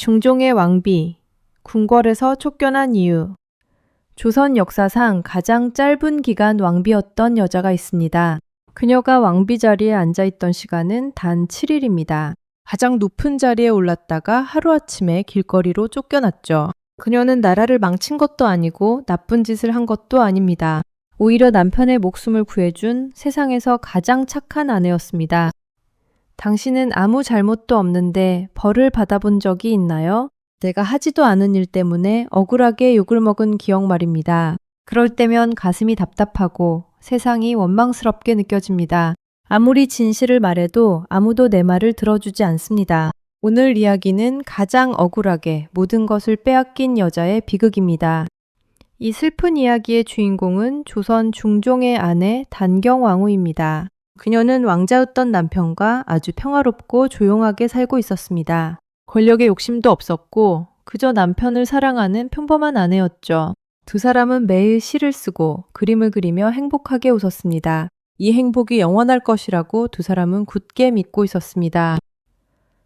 중종의 왕비, 궁궐에서 쫓겨난 이유. 조선 역사상 가장 짧은 기간 왕비였던 여자가 있습니다. 그녀가 왕비 자리에 앉아있던 시간은 단 7일입니다. 가장 높은 자리에 올랐다가 하루아침에 길거리로 쫓겨났죠. 그녀는 나라를 망친 것도 아니고 나쁜 짓을 한 것도 아닙니다. 오히려 남편의 목숨을 구해준 세상에서 가장 착한 아내였습니다. 당신은 아무 잘못도 없는데 벌을 받아본 적이 있나요? 내가 하지도 않은 일 때문에 억울하게 욕을 먹은 기억 말입니다. 그럴 때면 가슴이 답답하고 세상이 원망스럽게 느껴집니다. 아무리 진실을 말해도 아무도 내 말을 들어주지 않습니다. 오늘 이야기는 가장 억울하게 모든 것을 빼앗긴 여자의 비극입니다. 이 슬픈 이야기의 주인공은 조선 중종의 아내 단경왕후입니다. 그녀는 왕자였던 남편과 아주 평화롭고 조용하게 살고 있었습니다. 권력의 욕심도 없었고 그저 남편을 사랑하는 평범한 아내였죠. 두 사람은 매일 시를 쓰고 그림을 그리며 행복하게 웃었습니다. 이 행복이 영원할 것이라고 두 사람은 굳게 믿고 있었습니다.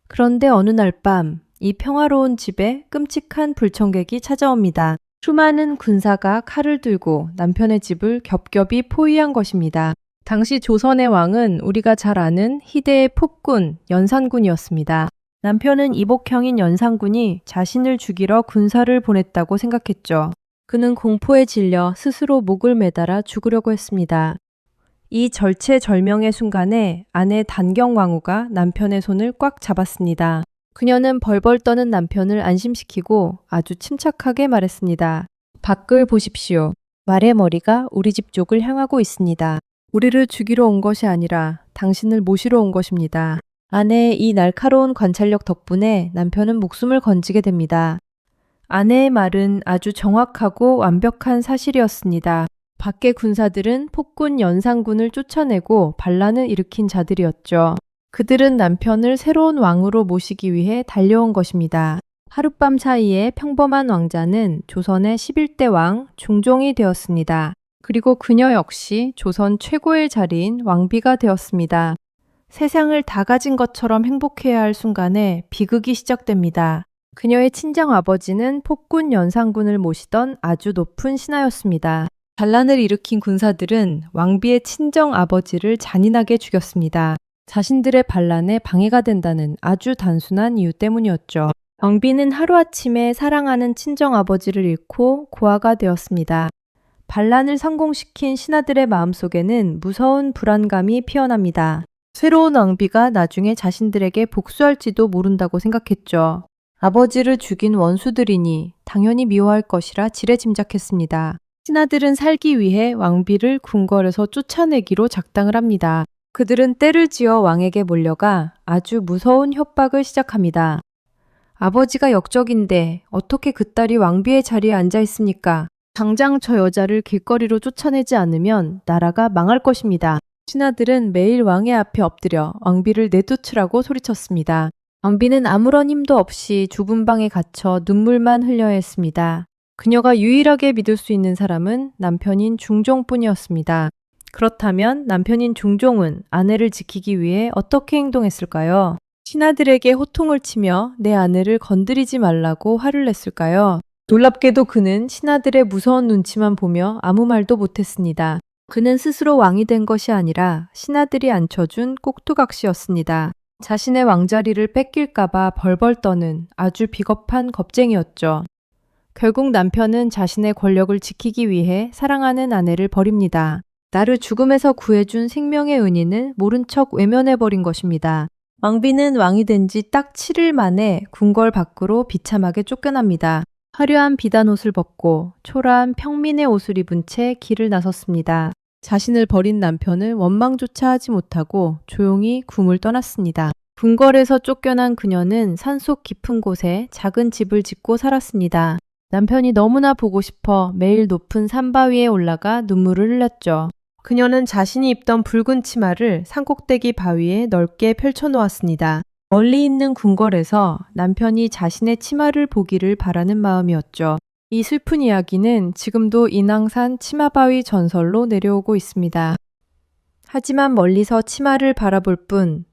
그런데 어느 날 밤, 이 평화로운 집에 끔찍한 불청객이 찾아옵니다. 수많은 군사가 칼을 들고 남편의 집을 겹겹이 포위한 것입니다. 당시 조선의 왕은 우리가 잘 아는 희대의 폭군 연산군이었습니다. 남편은 이복형인 연산군이 자신을 죽이러 군사를 보냈다고 생각했죠. 그는 공포에 질려 스스로 목을 매달아 죽으려고 했습니다. 이 절체절명의 순간에 아내 단경왕후가 남편의 손을 꽉 잡았습니다. 그녀는 벌벌 떠는 남편을 안심시키고 아주 침착하게 말했습니다. 밖을 보십시오. 말의 머리가 우리 집 쪽을 향하고 있습니다. 우리를 죽이러 온 것이 아니라 당신을 모시러 온 것입니다. 아내의 이 날카로운 관찰력 덕분에 남편은 목숨을 건지게 됩니다. 아내의 말은 아주 정확하고 완벽한 사실이었습니다. 밖의 군사들은 폭군 연산군을 쫓아내고 반란을 일으킨 자들이었죠. 그들은 남편을 새로운 왕으로 모시기 위해 달려온 것입니다. 하룻밤 사이에 평범한 왕자는 조선의 11대 왕 중종이 되었습니다. 그리고 그녀 역시 조선 최고의 자리인 왕비가 되었습니다. 세상을 다 가진 것처럼 행복해야 할 순간에 비극이 시작됩니다. 그녀의 친정 아버지는 폭군 연산군을 모시던 아주 높은 신하였습니다. 반란을 일으킨 군사들은 왕비의 친정 아버지를 잔인하게 죽였습니다. 자신들의 반란에 방해가 된다는 아주 단순한 이유 때문이었죠. 왕비는 하루아침에 사랑하는 친정 아버지를 잃고 고아가 되었습니다. 반란을 성공시킨 신하들의 마음속에는 무서운 불안감이 피어납니다. 새로운 왕비가 나중에 자신들에게 복수할지도 모른다고 생각했죠. 아버지를 죽인 원수들이니 당연히 미워할 것이라 지레짐작했습니다. 신하들은 살기 위해 왕비를 궁궐에서 쫓아내기로 작당을 합니다. 그들은 떼를 지어 왕에게 몰려가 아주 무서운 협박을 시작합니다. 아버지가 역적인데 어떻게 그 딸이 왕비의 자리에 앉아 있습니까? 당장 저 여자를 길거리로 쫓아내지 않으면 나라가 망할 것입니다. 신하들은 매일 왕의 앞에 엎드려 왕비를 내쫓으라고 소리쳤습니다. 왕비는 아무런 힘도 없이 좁은 방에 갇혀 눈물만 흘려야 했습니다. 그녀가 유일하게 믿을 수 있는 사람은 남편인 중종뿐이었습니다. 그렇다면 남편인 중종은 아내를 지키기 위해 어떻게 행동했을까요? 신하들에게 호통을 치며 내 아내를 건드리지 말라고 화를 냈을까요? 놀랍게도 그는 신하들의 무서운 눈치만 보며 아무 말도 못했습니다. 그는 스스로 왕이 된 것이 아니라 신하들이 앉혀준 꼭두각시였습니다. 자신의 왕자리를 뺏길까봐 벌벌 떠는 아주 비겁한 겁쟁이였죠. 결국 남편은 자신의 권력을 지키기 위해 사랑하는 아내를 버립니다. 나를 죽음에서 구해준 생명의 은인을 모른 척 외면해버린 것입니다. 왕비는 왕이 된 지 딱 7일 만에 궁궐 밖으로 비참하게 쫓겨납니다. 화려한 비단 옷을 벗고 초라한 평민의 옷을 입은 채 길을 나섰습니다. 자신을 버린 남편을 원망조차 하지 못하고 조용히 궁을 떠났습니다. 궁궐에서 쫓겨난 그녀는 산속 깊은 곳에 작은 집을 짓고 살았습니다. 남편이 너무나 보고 싶어 매일 높은 산바위에 올라가 눈물을 흘렸죠. 그녀는 자신이 입던 붉은 치마를 산꼭대기 바위에 넓게 펼쳐놓았습니다. 멀리 있는 궁궐에서 남편이 자신의 치마를 보기를 바라는 마음이었죠. 이 슬픈 이야기는 지금도 인왕산 치마바위 전설로 내려오고 있습니다. 하지만 멀리서 치마를 바라볼 뿐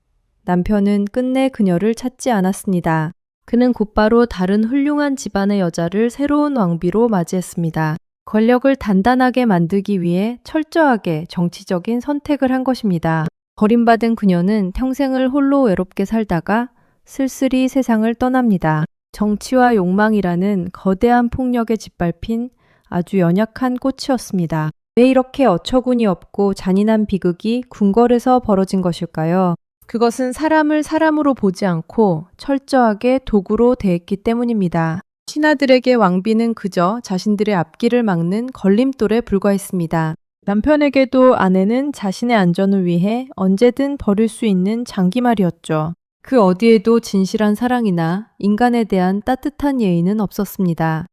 남편은 끝내 그녀를 찾지 않았습니다. 그는 곧바로 다른 훌륭한 집안의 여자를 새로운 왕비로 맞이했습니다. 권력을 단단하게 만들기 위해 철저하게 정치적인 선택을 한 것입니다. 버림받은 그녀는 평생을 홀로 외롭게 살다가 쓸쓸히 세상을 떠납니다. 정치와 욕망이라는 거대한 폭력에 짓밟힌 아주 연약한 꽃이었습니다. 왜 이렇게 어처구니 없고 잔인한 비극이 궁궐에서 벌어진 것일까요? 그것은 사람을 사람으로 보지 않고 철저하게 도구로 대했기 때문입니다. 신하들에게 왕비는 그저 자신들의 앞길을 막는 걸림돌에 불과했습니다. 남편에게도 아내는 자신의 안전을 위해 언제든 버릴 수 있는 장기말이었죠. 그 어디에도 진실한 사랑이나 인간에 대한 따뜻한 예의는 없었습니다.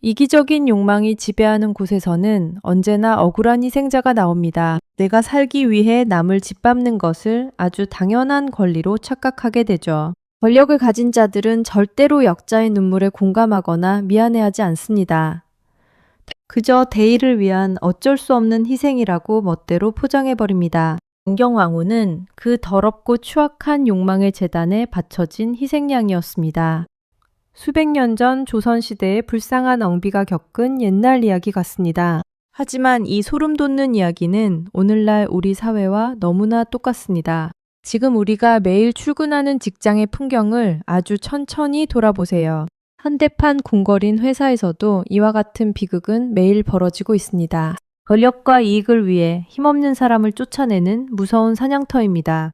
이기적인 욕망이 지배하는 곳에서는 언제나 억울한 희생자가 나옵니다. 내가 살기 위해 남을 짓밟는 것을 아주 당연한 권리로 착각하게 되죠. 권력을 가진 자들은 절대로 역자의 눈물에 공감하거나 미안해하지 않습니다. 그저 대의를 위한 어쩔 수 없는 희생이라고 멋대로 포장해버립니다. 문경왕후는 그 더럽고 추악한 욕망의 재단에 바쳐진 희생양이었습니다. 수백 년 전 조선시대의 불쌍한 엉비가 겪은 옛날 이야기 같습니다. 하지만 이 소름 돋는 이야기는 오늘날 우리 사회와 너무나 똑같습니다. 지금 우리가 매일 출근하는 직장의 풍경을 아주 천천히 돌아보세요. 현대판 궁궐인 회사에서도 이와 같은 비극은 매일 벌어지고 있습니다. 권력과 이익을 위해 힘없는 사람을 쫓아내는 무서운 사냥터입니다.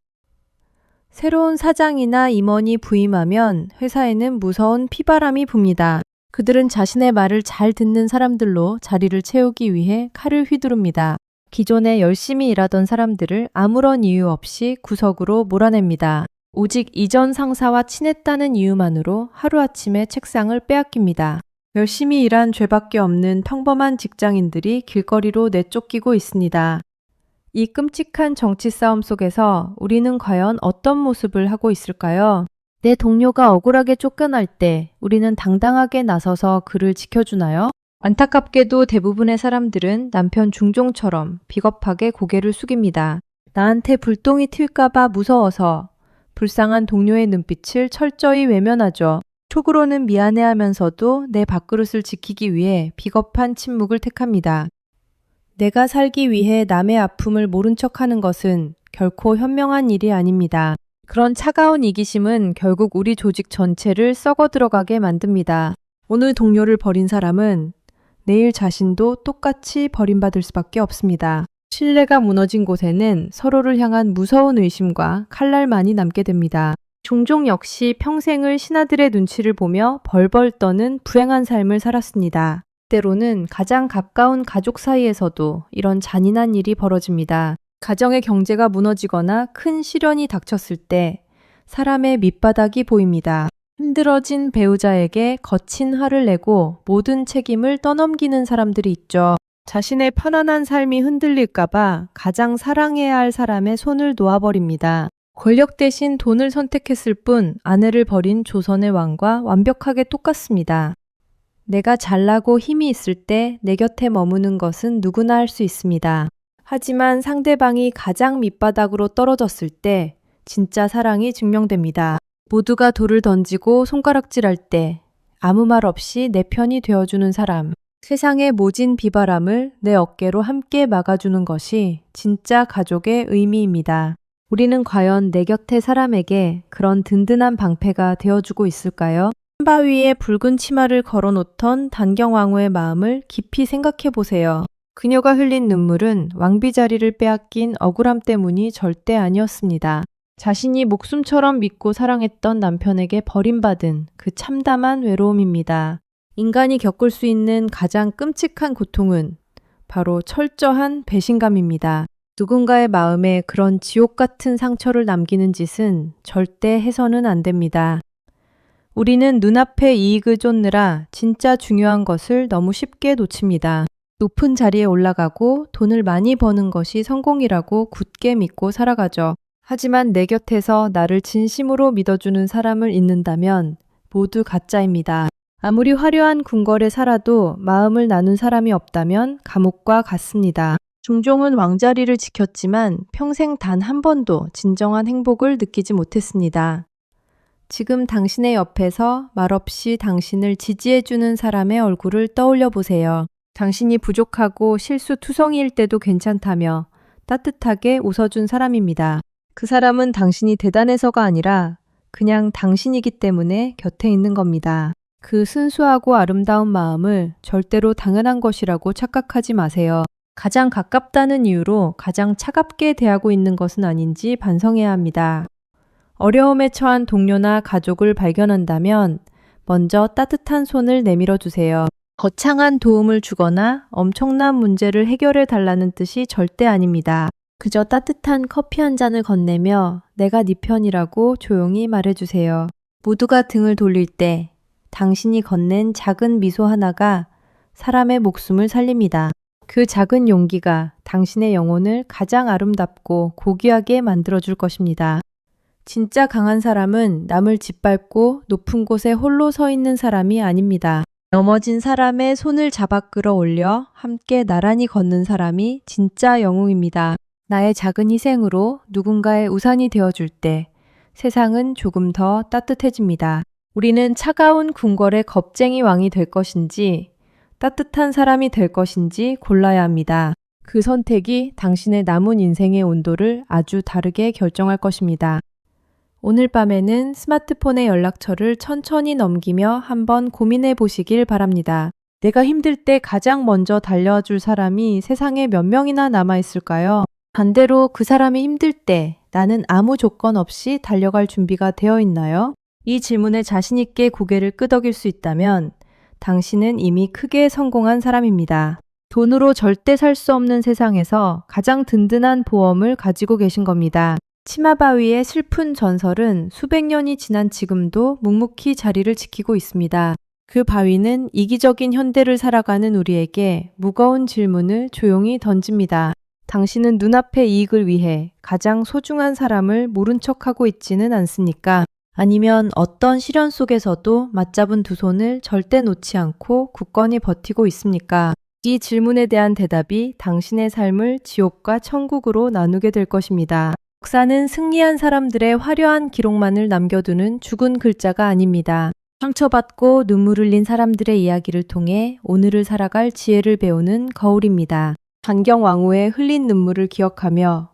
새로운 사장이나 임원이 부임하면 회사에는 무서운 피바람이 붑니다. 그들은 자신의 말을 잘 듣는 사람들로 자리를 채우기 위해 칼을 휘두릅니다. 기존에 열심히 일하던 사람들을 아무런 이유 없이 구석으로 몰아냅니다. 오직 이전 상사와 친했다는 이유만으로 하루아침에 책상을 빼앗깁니다. 열심히 일한 죄밖에 없는 평범한 직장인들이 길거리로 내쫓기고 있습니다. 이 끔찍한 정치 싸움 속에서 우리는 과연 어떤 모습을 하고 있을까요? 내 동료가 억울하게 쫓겨날 때 우리는 당당하게 나서서 그를 지켜주나요? 안타깝게도 대부분의 사람들은 남편 중종처럼 비겁하게 고개를 숙입니다. 나한테 불똥이 튈까봐 무서워서 불쌍한 동료의 눈빛을 철저히 외면하죠. 속으로는 미안해하면서도 내 밥그릇을 지키기 위해 비겁한 침묵을 택합니다. 내가 살기 위해 남의 아픔을 모른 척하는 것은 결코 현명한 일이 아닙니다. 그런 차가운 이기심은 결국 우리 조직 전체를 썩어 들어가게 만듭니다. 오늘 동료를 버린 사람은 내일 자신도 똑같이 버림받을 수밖에 없습니다. 신뢰가 무너진 곳에는 서로를 향한 무서운 의심과 칼날만이 남게 됩니다. 종종 역시 평생을 신하들의 눈치를 보며 벌벌 떠는 불행한 삶을 살았습니다. 때로는 가장 가까운 가족 사이에서도 이런 잔인한 일이 벌어집니다. 가정의 경제가 무너지거나 큰 시련이 닥쳤을 때 사람의 밑바닥이 보입니다. 힘들어진 배우자에게 거친 화를 내고 모든 책임을 떠넘기는 사람들이 있죠. 자신의 편안한 삶이 흔들릴까봐 가장 사랑해야 할 사람의 손을 놓아버립니다. 권력 대신 돈을 선택했을 뿐 아내를 버린 조선의 왕과 완벽하게 똑같습니다. 내가 잘나고 힘이 있을 때 내 곁에 머무는 것은 누구나 할 수 있습니다. 하지만 상대방이 가장 밑바닥으로 떨어졌을 때 진짜 사랑이 증명됩니다. 모두가 돌을 던지고 손가락질할 때 아무 말 없이 내 편이 되어주는 사람. 세상의 모진 비바람을 내 어깨로 함께 막아주는 것이 진짜 가족의 의미입니다. 우리는 과연 내 곁의 사람에게 그런 든든한 방패가 되어주고 있을까요? 한바위에 붉은 치마를 걸어놓던 단경왕후의 마음을 깊이 생각해 보세요. 그녀가 흘린 눈물은 왕비 자리를 빼앗긴 억울함 때문이 절대 아니었습니다. 자신이 목숨처럼 믿고 사랑했던 남편에게 버림받은 그 참담한 외로움입니다. 인간이 겪을 수 있는 가장 끔찍한 고통은 바로 철저한 배신감입니다. 누군가의 마음에 그런 지옥 같은 상처를 남기는 짓은 절대 해서는 안 됩니다. 우리는 눈앞의 이익을 쫓느라 진짜 중요한 것을 너무 쉽게 놓칩니다. 높은 자리에 올라가고 돈을 많이 버는 것이 성공이라고 굳게 믿고 살아가죠. 하지만 내 곁에서 나를 진심으로 믿어주는 사람을 잊는다면 모두 가짜입니다. 아무리 화려한 궁궐에 살아도 마음을 나눈 사람이 없다면 감옥과 같습니다. 중종은 왕자리를 지켰지만 평생 단 한 번도 진정한 행복을 느끼지 못했습니다. 지금 당신의 옆에서 말없이 당신을 지지해주는 사람의 얼굴을 떠올려 보세요. 당신이 부족하고 실수투성이일 때도 괜찮다며 따뜻하게 웃어준 사람입니다. 그 사람은 당신이 대단해서가 아니라 그냥 당신이기 때문에 곁에 있는 겁니다. 그 순수하고 아름다운 마음을 절대로 당연한 것이라고 착각하지 마세요. 가장 가깝다는 이유로 가장 차갑게 대하고 있는 것은 아닌지 반성해야 합니다. 어려움에 처한 동료나 가족을 발견한다면 먼저 따뜻한 손을 내밀어 주세요. 거창한 도움을 주거나 엄청난 문제를 해결해 달라는 뜻이 절대 아닙니다. 그저 따뜻한 커피 한 잔을 건네며 내가 네 편이라고 조용히 말해주세요. 모두가 등을 돌릴 때 당신이 건넨 작은 미소 하나가 사람의 목숨을 살립니다. 그 작은 용기가 당신의 영혼을 가장 아름답고 고귀하게 만들어줄 것입니다. 진짜 강한 사람은 남을 짓밟고 높은 곳에 홀로 서 있는 사람이 아닙니다. 넘어진 사람의 손을 잡아 끌어올려 함께 나란히 걷는 사람이 진짜 영웅입니다. 나의 작은 희생으로 누군가의 우산이 되어줄 때 세상은 조금 더 따뜻해집니다. 우리는 차가운 궁궐의 겁쟁이 왕이 될 것인지 따뜻한 사람이 될 것인지 골라야 합니다. 그 선택이 당신의 남은 인생의 온도를 아주 다르게 결정할 것입니다. 오늘 밤에는 스마트폰의 연락처를 천천히 넘기며 한번 고민해 보시길 바랍니다. 내가 힘들 때 가장 먼저 달려줄 사람이 세상에 몇 명이나 남아있을까요? 반대로 그 사람이 힘들 때 나는 아무 조건 없이 달려갈 준비가 되어 있나요? 이 질문에 자신있게 고개를 끄덕일 수 있다면 당신은 이미 크게 성공한 사람입니다. 돈으로 절대 살 수 없는 세상에서 가장 든든한 보험을 가지고 계신 겁니다. 치마바위의 슬픈 전설은 수백 년이 지난 지금도 묵묵히 자리를 지키고 있습니다. 그 바위는 이기적인 현대를 살아가는 우리에게 무거운 질문을 조용히 던집니다. 당신은 눈앞의 이익을 위해 가장 소중한 사람을 모른 척하고 있지는 않습니까? 아니면 어떤 시련 속에서도 맞잡은 두 손을 절대 놓지 않고 굳건히 버티고 있습니까? 이 질문에 대한 대답이 당신의 삶을 지옥과 천국으로 나누게 될 것입니다. 역사는 승리한 사람들의 화려한 기록만을 남겨두는 죽은 글자가 아닙니다. 상처받고 눈물 흘린 사람들의 이야기를 통해 오늘을 살아갈 지혜를 배우는 거울입니다. 반경왕후의 흘린 눈물을 기억하며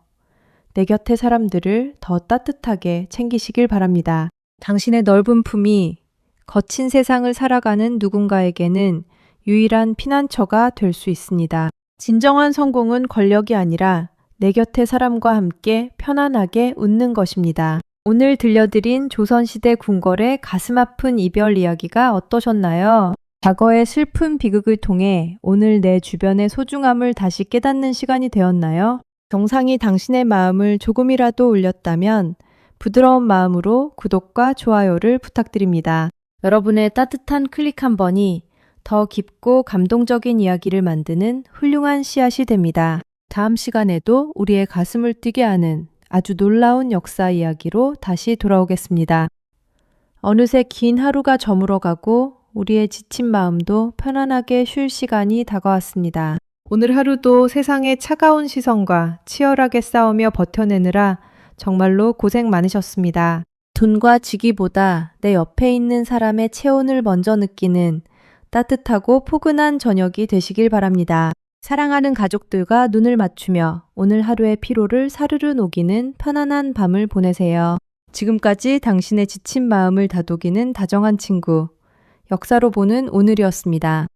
내 곁의 사람들을 더 따뜻하게 챙기시길 바랍니다. 당신의 넓은 품이 거친 세상을 살아가는 누군가에게는 유일한 피난처가 될 수 있습니다. 진정한 성공은 권력이 아니라 내 곁의 사람과 함께 편안하게 웃는 것입니다. 오늘 들려드린 조선시대 궁궐의 가슴 아픈 이별 이야기가 어떠셨나요? 과거의 슬픈 비극을 통해 오늘 내 주변의 소중함을 다시 깨닫는 시간이 되었나요? 영상이 당신의 마음을 조금이라도 울렸다면 부드러운 마음으로 구독과 좋아요를 부탁드립니다. 여러분의 따뜻한 클릭 한 번이 더 깊고 감동적인 이야기를 만드는 훌륭한 씨앗이 됩니다. 다음 시간에도 우리의 가슴을 뛰게 하는 아주 놀라운 역사 이야기로 다시 돌아오겠습니다. 어느새 긴 하루가 저물어가고 우리의 지친 마음도 편안하게 쉴 시간이 다가왔습니다. 오늘 하루도 세상의 차가운 시선과 치열하게 싸우며 버텨내느라 정말로 고생 많으셨습니다. 돈과 직위보다 내 옆에 있는 사람의 체온을 먼저 느끼는 따뜻하고 포근한 저녁이 되시길 바랍니다. 사랑하는 가족들과 눈을 맞추며 오늘 하루의 피로를 사르르 녹이는 편안한 밤을 보내세요. 지금까지 당신의 지친 마음을 다독이는 다정한 친구, 역사로 보는 오늘이었습니다.